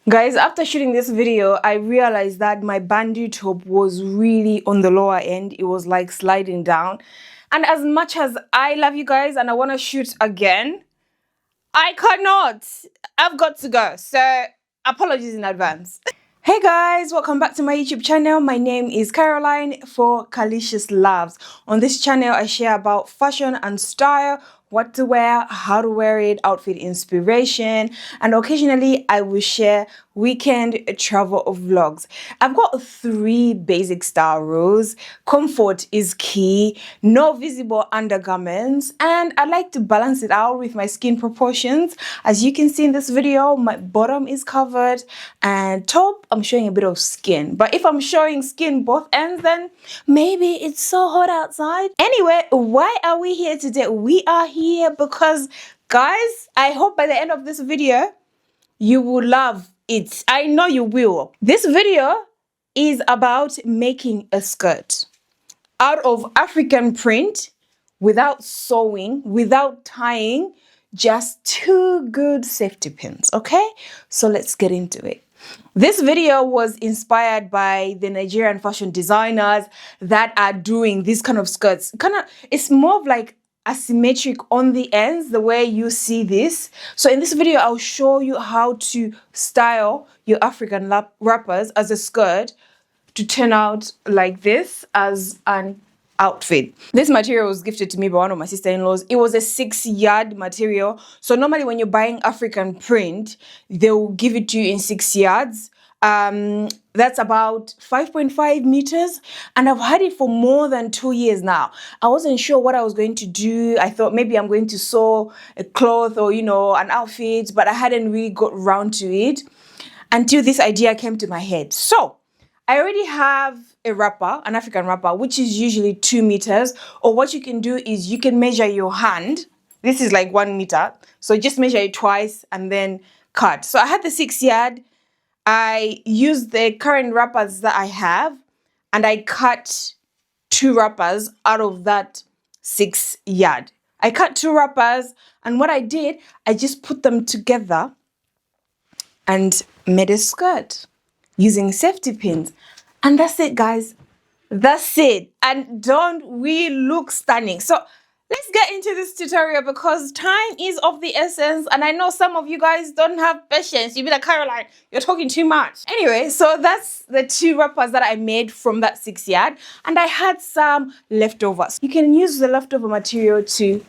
Guys, after shooting this video, I realized that my bandeau top was really on the lower end. It was like sliding down. And as much as I love you guys and I want to shoot again, I cannot. I've got to go. So apologies in advance. Hey guys, welcome back to my YouTube channel. My name is Caroline for Calycious Loves. On this channel, I share about fashion and style, what to wear, how to wear it, outfit inspiration, and occasionally I will share weekend travel vlogs. I've got 3 basic style rules. Comfort is key, no visible undergarments, and I like to balance it out with my skin proportions. As you can see in this video, my bottom is covered and top I'm showing a bit of skin. But if I'm showing skin both ends, then maybe it's so hot outside. Anyway, why are we here today? We are here because, guys, I hope by the end of this video, you will love it. I know you will. This video is about making a skirt out of African print without sewing, without tying, just 2 good safety pins, okay? So let's get into it. This video was inspired by the Nigerian fashion designers that are doing this kind of skirts. It's more of like asymmetric on the ends, the way you see this. So in this video, I'll show you how to style your African wrappers as a skirt to turn out like this as an outfit. This material was gifted to me by one of my sister-in-laws. It was a 6-yard material. So normally when you're buying African print, they will give it to you in 6 yards. That's about 5.5 meters. And I've had it for more than 2 years now. I wasn't sure what I was going to do. I thought maybe I'm going to sew a cloth or, an outfit, but I hadn't really got around to it until this idea came to my head. So I already have a wrapper, an African wrapper, which is usually 2 meters. Or what you can do is you can measure your hand. This is like 1 meter. So just measure it twice and then cut. So I had the 6-yard. I used the current wrappers that I have and I cut 2 wrappers out of that 6-yard. I cut 2 wrappers and what I did, I just put them together and made a skirt using safety pins. And that's it, guys. That's it. And don't we look stunning? So let's get into this tutorial because time is of the essence. And I know some of you guys don't have patience. You'll be like, Caroline, you're talking too much. Anyway, so that's the 2 wrappers that I made from that 6-yard. And I had some leftovers. You can use the leftover material to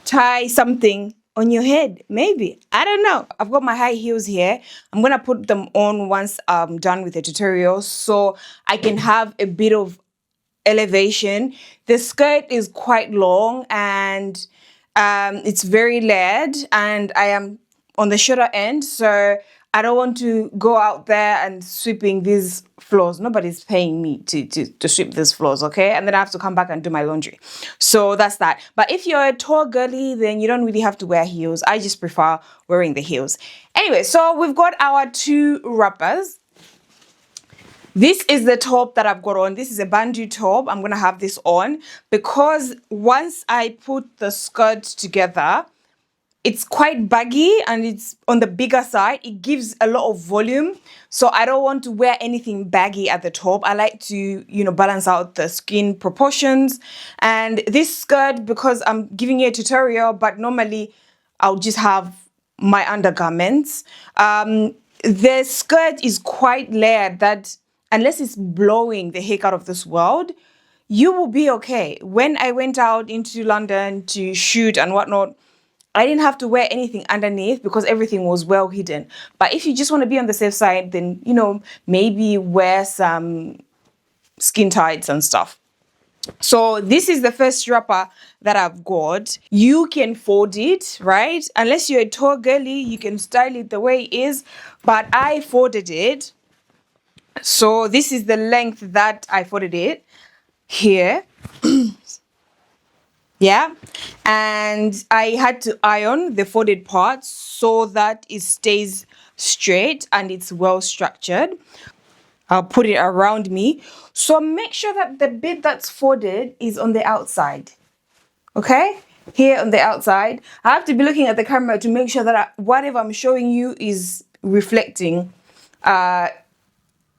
tie something on your head, maybe. I don't know. I've got my high heels here. I'm going to put them on once I'm done with the tutorial so I can have a bit of elevation. The skirt is quite long and it's very layered and I am on the shorter end, so I don't want to go out there and sweeping these floors. Nobody's paying me to sweep these floors, okay? And then I have to come back and do my laundry. So that's that. But if you're a tall girly, then you don't really have to wear heels. I just prefer wearing the heels. Anyway, so we've got our 2 wrappers. This is the top that I've got on. This is a bandeau top. I'm going to have this on because once I put the skirt together, it's quite baggy and it's on the bigger side. It gives a lot of volume. So I don't want to wear anything baggy at the top. I like to, balance out the skin proportions. And this skirt, because I'm giving you a tutorial, but normally I'll just have my undergarments. The skirt is quite layered that unless it's blowing the heck out of this world, you will be okay. When I went out into London to shoot and whatnot, I didn't have to wear anything underneath because everything was well hidden. But if you just want to be on the safe side, then, maybe wear some skin tights and stuff. So this is the first wrapper that I've got. You can fold it, right? Unless you're a tall girly, you can style it the way it is. But I folded it. So this is the length that I folded it here. Yeah, and I had to iron the folded parts so that it stays straight and it's well structured. I'll put it around me. So make sure that the bit that's folded is on the outside. Okay? Here on the outside. I have to be looking at the camera to make sure that whatever I'm showing you is reflecting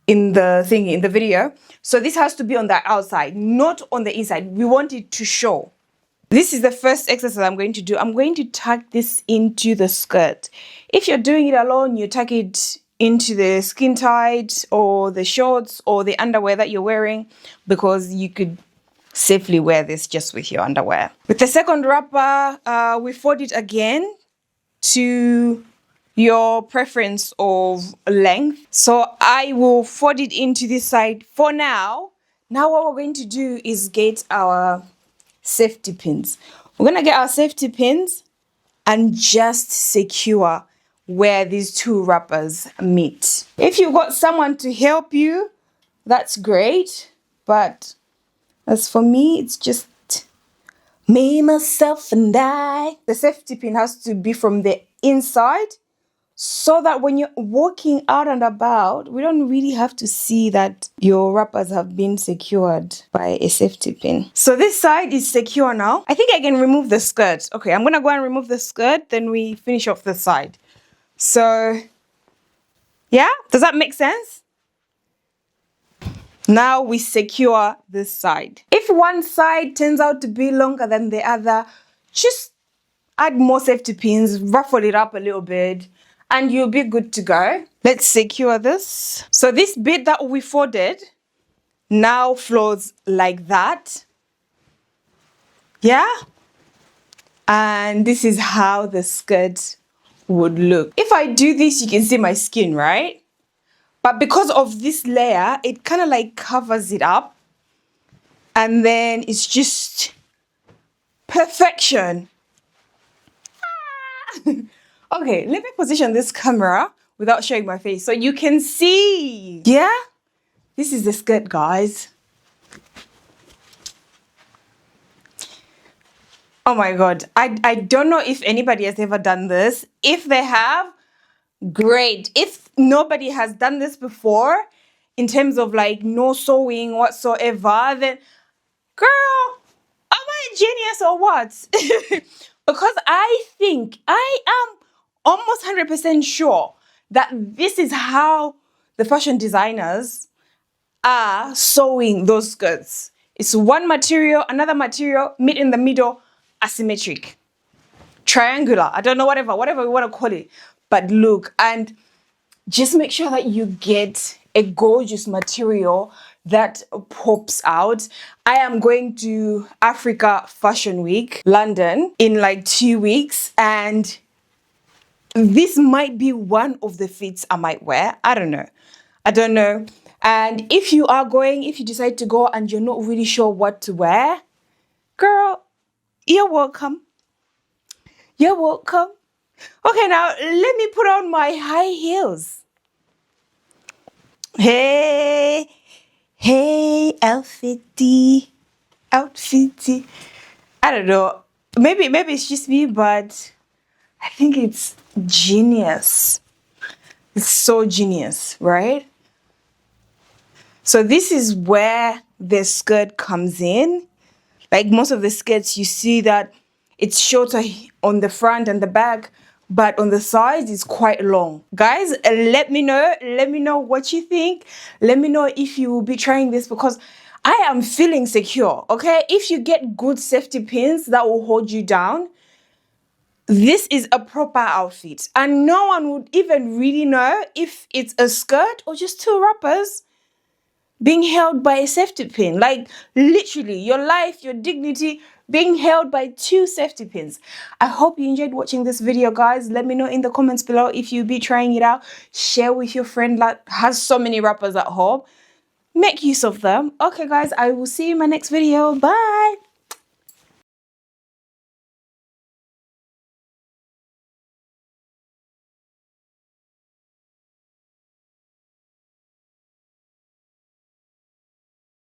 in the video. So this has to be on the outside, not on the inside. We want it to show. This is the first exercise I'm going to do. I'm going to tuck this into the skirt. If you're doing it alone, you tuck it into the skin tight or the shorts or the underwear that you're wearing, because you could safely wear this just with your underwear. With the second wrapper, we fold it again to your preference of length. So I will fold it into this side for now. Now what we're going to do is get our safety pins. We're going to get our safety pins and just secure where these two wrappers meet. If you've got someone to help you, that's great. But as for me, it's just me, myself, and I. The safety pin has to be from the inside, so that when you're walking out and about, we don't really have to see that your wrappers have been secured by a safety pin. So this side is secure now. I think I can remove the skirt. Okay, I'm gonna go and remove the skirt, then we finish off the side. So, yeah, does that make sense? Now we secure this side. If one side turns out to be longer than the other, just add more safety pins, ruffle it up a little bit, and you'll be good to go. Let's secure this. So this bit that we folded now flows like that. Yeah? And this is how the skirt would look. If I do this, you can see my skin, right? But because of this layer, it kind of like covers it up. And then it's just perfection. Okay, let me position this camera without showing my face so you can see. Yeah? This is the skirt, guys. Oh my God. I don't know if anybody has ever done this. If they have, great. If nobody has done this before, in terms of like no sewing whatsoever, then girl, am I a genius or what? Because I think I am almost 100% sure that this is how the fashion designers are sewing those skirts. It's one material, another material, meet in the middle, asymmetric, triangular. I don't know, whatever we want to call it. But look, and just make sure that you get a gorgeous material that pops out. I am going to Africa Fashion Week, London, in like 2 weeks, and this might be one of the fits I might wear. I don't know. And if you are going, if you decide to go and you're not really sure what to wear, girl, you're welcome. You're welcome. Okay, now let me put on my high heels. Hey, outfitty. I don't know. Maybe it's just me, but I think it's genius. It's so genius, right? So this is where the skirt comes in. Like most of the skirts, you see that it's shorter on the front and the back, but on the sides it's quite long. Guys, let me know what you think. Let me know if you will be trying this, because I am feeling secure, okay? If you get good safety pins that will hold you down, this is a proper outfit, and no one would even really know if it's a skirt or just two wrappers being held by a safety pin. Like literally your life, your dignity being held by two safety pins. I hope you enjoyed watching this video, guys. Let me know in the comments below if you'll be trying it out. Share with your friend that has so many wrappers at home. Make use of them. Okay, guys, I will see you in my next video. Bye.